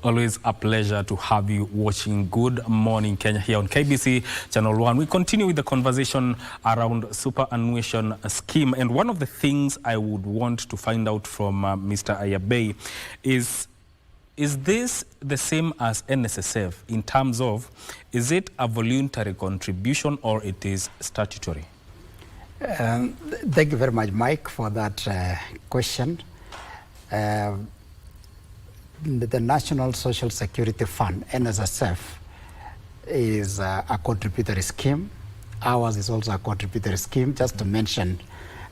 Always a pleasure to have you watching Good Morning Kenya here on KBC Channel 1. We continue with the conversation around superannuation scheme. And one of the things I would want to find out from Mr. Aiyabei is this the same as NSSF in terms of, is it a voluntary contribution or it is statutory? Thank you very much, Mike, for that question. The National Social Security Fund, NSSF, is a contributory scheme. Ours is also a contributory scheme, just to mention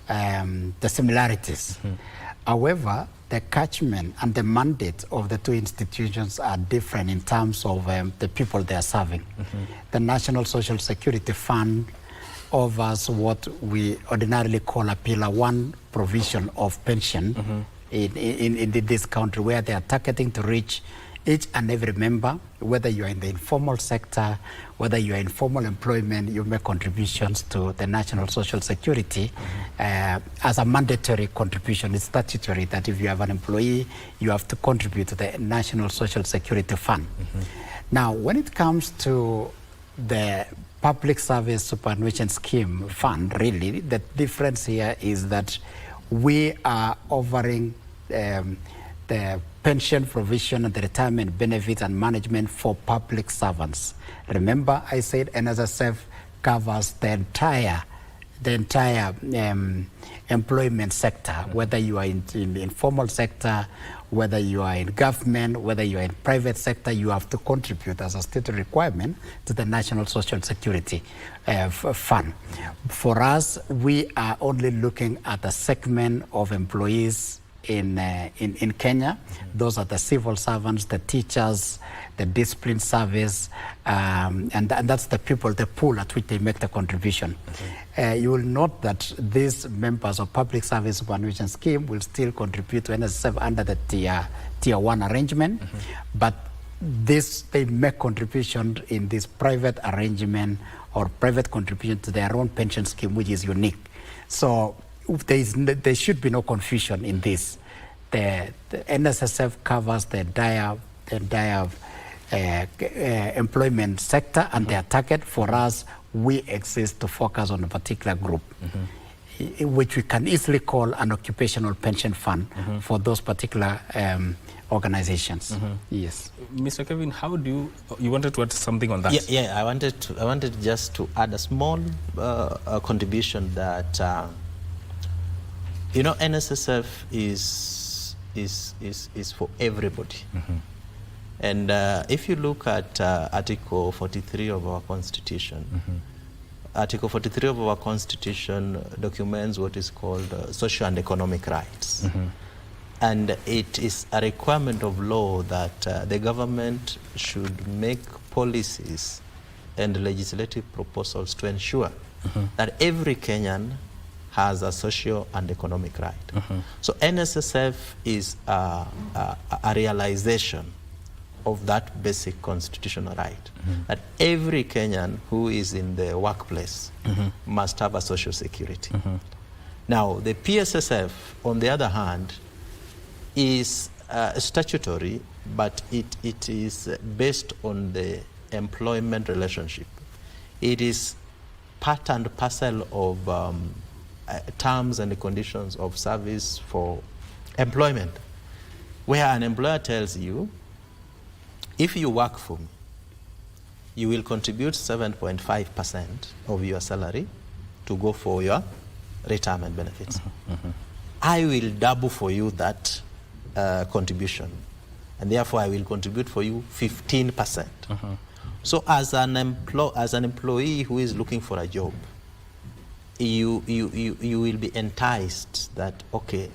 the similarities. However, the catchment and the mandate of the two institutions are different in terms of the people they are serving. The National Social Security Fund offers what we ordinarily call a Pillar 1 provision of pension in this country, where they are targeting to reach each and every member, whether you are in the informal sector, whether you are in formal employment, you make contributions to the National Social Security as a mandatory contribution. It's statutory that if you have an employee, you have to contribute to the National Social Security Fund. Now, when it comes to the Public Service Superannuation Scheme Fund, really, the difference here is that we are offering the pension provision and the retirement benefits and management for public servants. Remember, I said NSSF covers the entire employment sector, whether you are in the informal sector, whether you are in government, whether you are in private sector, you have to contribute as a state requirement to the National Social Security Fund. For us, we are only looking at a segment of employees in Kenya. Those are the civil servants, the teachers, the discipline service, and that's the people, the pool at which they make the contribution. You will note that these members of Public Service Superannuation Scheme will still contribute to NSSF under the tier 1 arrangement, but they make contribution in this private arrangement or private contribution to their own pension scheme, which is unique. So there should be no confusion in this. The NSSF covers the entire employment sector and their target. For us, we exist to focus on a particular group, which we can easily call an occupational pension fund for those particular organizations. Yes. Mr. Cavin, how do you wanted to add something on that? Yeah, I wanted just to add a small contribution that NSSF is for everybody. And if you look at Article 43 of our Constitution, Article 43 of our Constitution documents what is called social and economic rights. And it is a requirement of law that the government should make policies and legislative proposals to ensure that every Kenyan has a social and economic right. So NSSF is a realization of that basic constitutional right, that every Kenyan who is in the workplace must have a social security. Now, the PSSF, on the other hand, is statutory, but it is based on the employment relationship. It is part and parcel of terms and the conditions of service for employment, where an employer tells you, if you work for me, you will contribute 7.5% of your salary to go for your retirement benefits. I will double for you that contribution, and therefore I will contribute for you 15%. So as an employee who is looking for a job, you will be enticed that, okay,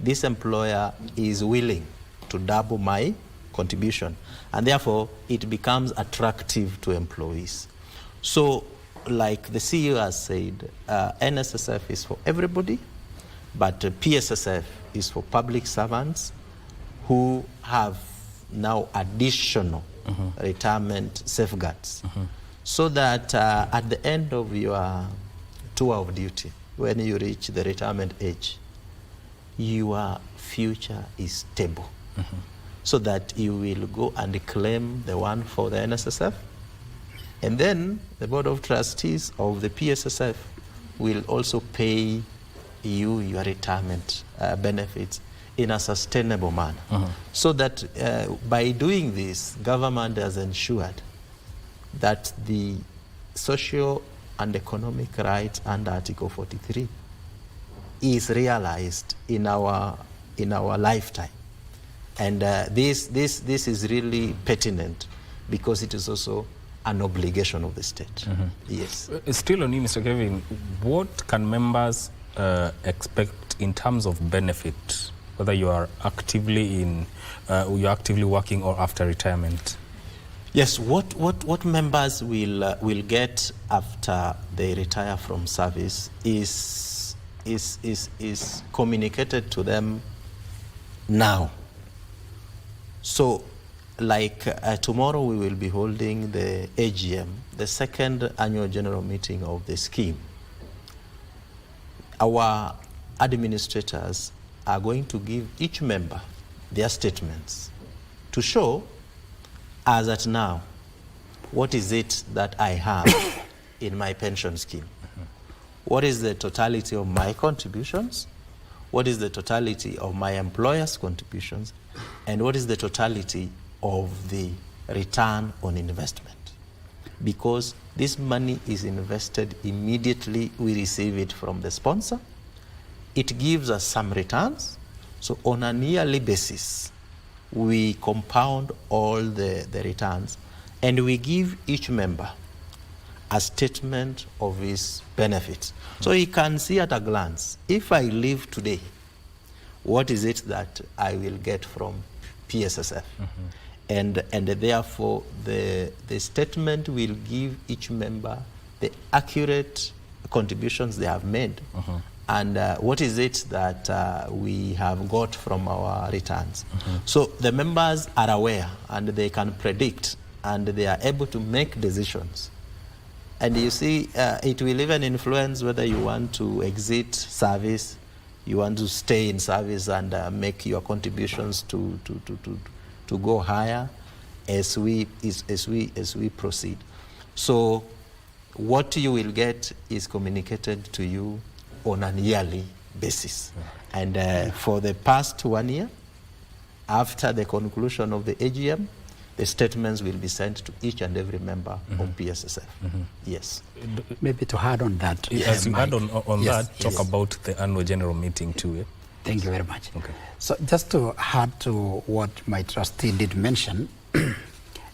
this employer is willing to double my contribution, and therefore it becomes attractive to employees. So, like the CEO has said, NSSF is for everybody, but PSSF is for public servants who have now additional retirement safeguards, so that at the end of your tour of duty, when you reach the retirement age, your future is stable. so that you will go and claim the one for the NSSF. And then the Board of Trustees of the PSSF will also pay you your retirement benefits in a sustainable manner. So that by doing this, government has ensured that the social and economic rights under Article 43 is realized in our lifetime. And this is really pertinent because it is also an obligation of the state. Yes. Still on you, Mr. Cavin, what can members expect in terms of benefit, whether you are actively you're actively working or after retirement? Yes, what members will get after they retire from service is communicated to them now. So, like tomorrow we will be holding the AGM, the second annual general meeting of the scheme. Our administrators are going to give each member their statements to show, as at now, what is it that I have in my pension scheme? What is the totality of my contributions? What is the totality of my employer's contributions? And what is the totality of the return on investment? Because this money is invested immediately we receive it from the sponsor. It gives us some returns. So on a yearly basis, we compound all the returns and we give each member a statement of his benefits. So he can see at a glance, if I leave today, what is it that I will get from PSSF? And therefore, the statement will give each member the accurate contributions they have made and what is it that we have got from our returns. So the members are aware and they can predict and they are able to make decisions. And you see, it will even influence whether you want to exit service, you want to stay in service and make your contributions to go higher as we proceed. So what you will get is communicated to you on a yearly basis. And for the past 1 year, after the conclusion of the AGM, the statements will be sent to each and every member of PSSF. Yes. Maybe to add on that. As you add on yes, that, talk about the annual general meeting too. Thank you very much. Okay. So just to add to what my trustee did mention,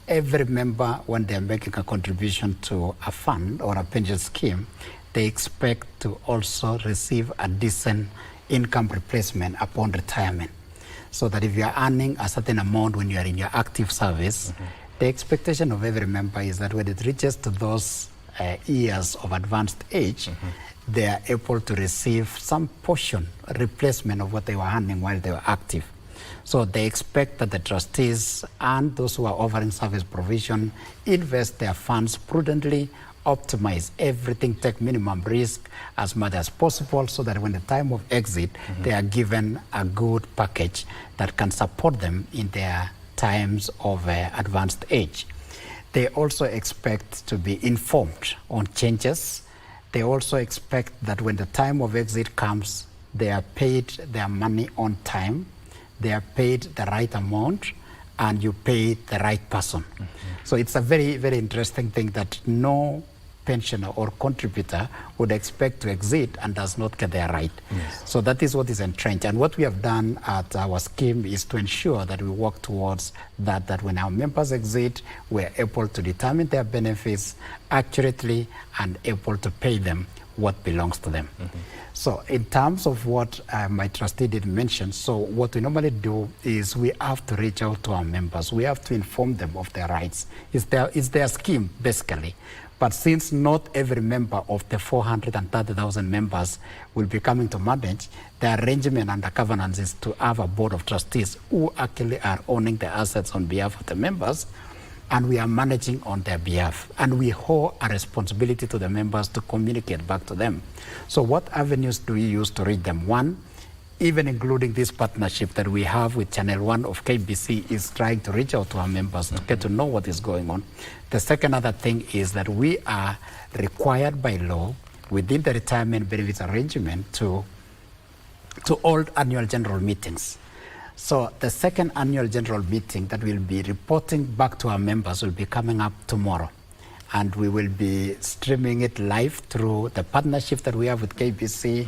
every member, when they're making a contribution to a fund or a pension scheme, they expect to also receive a decent income replacement upon retirement. So that if you are earning a certain amount when you are in your active service, the expectation of every member is that when it reaches to those years of advanced age, they are able to receive some portion, replacement of what they were earning while they were active. So they expect that the trustees and those who are offering service provision invest their funds prudently, optimize everything, take minimum risk as much as possible so that when the time of exit, they are given a good package that can support them in their times of advanced age. They also expect to be informed on changes. They also expect that when the time of exit comes, they are paid their money on time, they are paid the right amount, and you pay the right person. So it's a very, very interesting thing that no pensioner or contributor would expect to exit and does not get their right. So that is what is entrenched. And what we have done at our scheme is to ensure that we work towards that when our members exit, we're able to determine their benefits accurately and able to pay them what belongs to them. So in terms of what my trustee did mention, so what we normally do is we have to reach out to our members. We have to inform them of their rights. It's their scheme, basically. But since not every member of the 430,000 members will be coming to manage, the arrangement and the governance is to have a board of trustees who actually are owning the assets on behalf of the members, and we are managing on their behalf. And we owe a responsibility to the members to communicate back to them. So what avenues do we use to reach them? One even including this partnership that we have with Channel 1 of KBC, is trying to reach out to our members to get to know what is going on. The second other thing is that we are required by law within the retirement benefits arrangement to hold annual general meetings. So the second annual general meeting that we'll be reporting back to our members will be coming up tomorrow. And we will be streaming it live through the partnership that we have with KBC.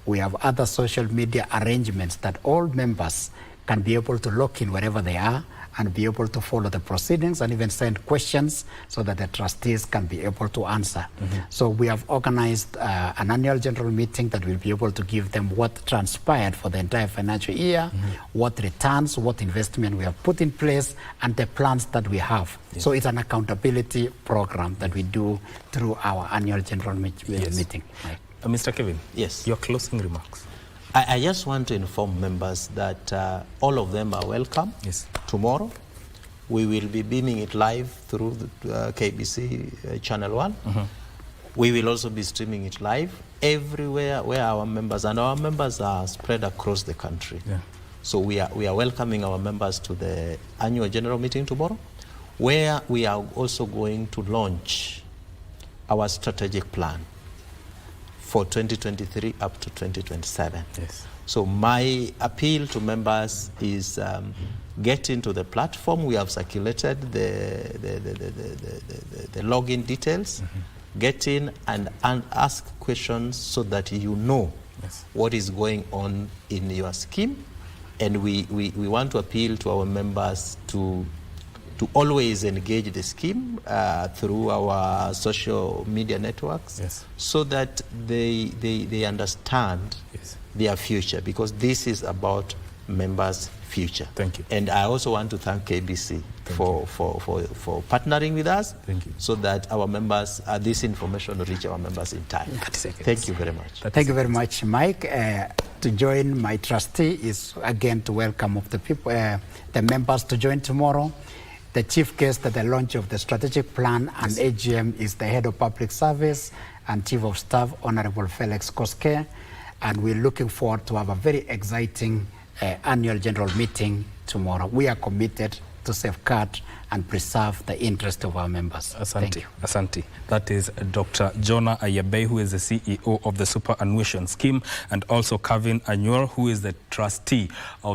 We have other social media arrangements that all members can be able to log in wherever they are and be able to follow the proceedings and even send questions so that the trustees can be able to answer. So we have organized an annual general meeting that will be able to give them what transpired for the entire financial year, what returns, what investment we have put in place, and the plans that we have. So it's an accountability program that we do through our annual general meeting. Right. Mr. Cavin, yes, your closing remarks. I just want to inform members that all of them are welcome. Yes. Tomorrow, we will be beaming it live through the KBC Channel 1. We will also be streaming it live everywhere where our members, and our members are spread across the country. Yeah. So we are welcoming our members to the annual general meeting tomorrow, where we are also going to launch our strategic plan for 2023 up to 2027. Yes. So my appeal to members is get into the platform. We have circulated the login details. Get in and ask questions so that you know what is going on in your scheme. And we want to appeal to our members to always engage the scheme through our social media networks, so that they understand their future, because this is about members' future. Thank you. And I also want to thank KBC for partnering with us, so that our members, this information will reach our members in time. Thank you very much. Thank you very much, Mike. To join my trustee is again to welcome of the people, the members to join tomorrow. The chief guest at the launch of the strategic plan and AGM is the head of public service and chief of staff, Honorable Felix Koske. And we're looking forward to have a very exciting annual general meeting tomorrow. We are committed to safeguard and preserve the interest of our members. Asante. Thank you. Asante. That is Dr. Jonah Aiyabei, who is the CEO of the Superannuation Scheme, and also Cavin Anyuor, who is the trustee of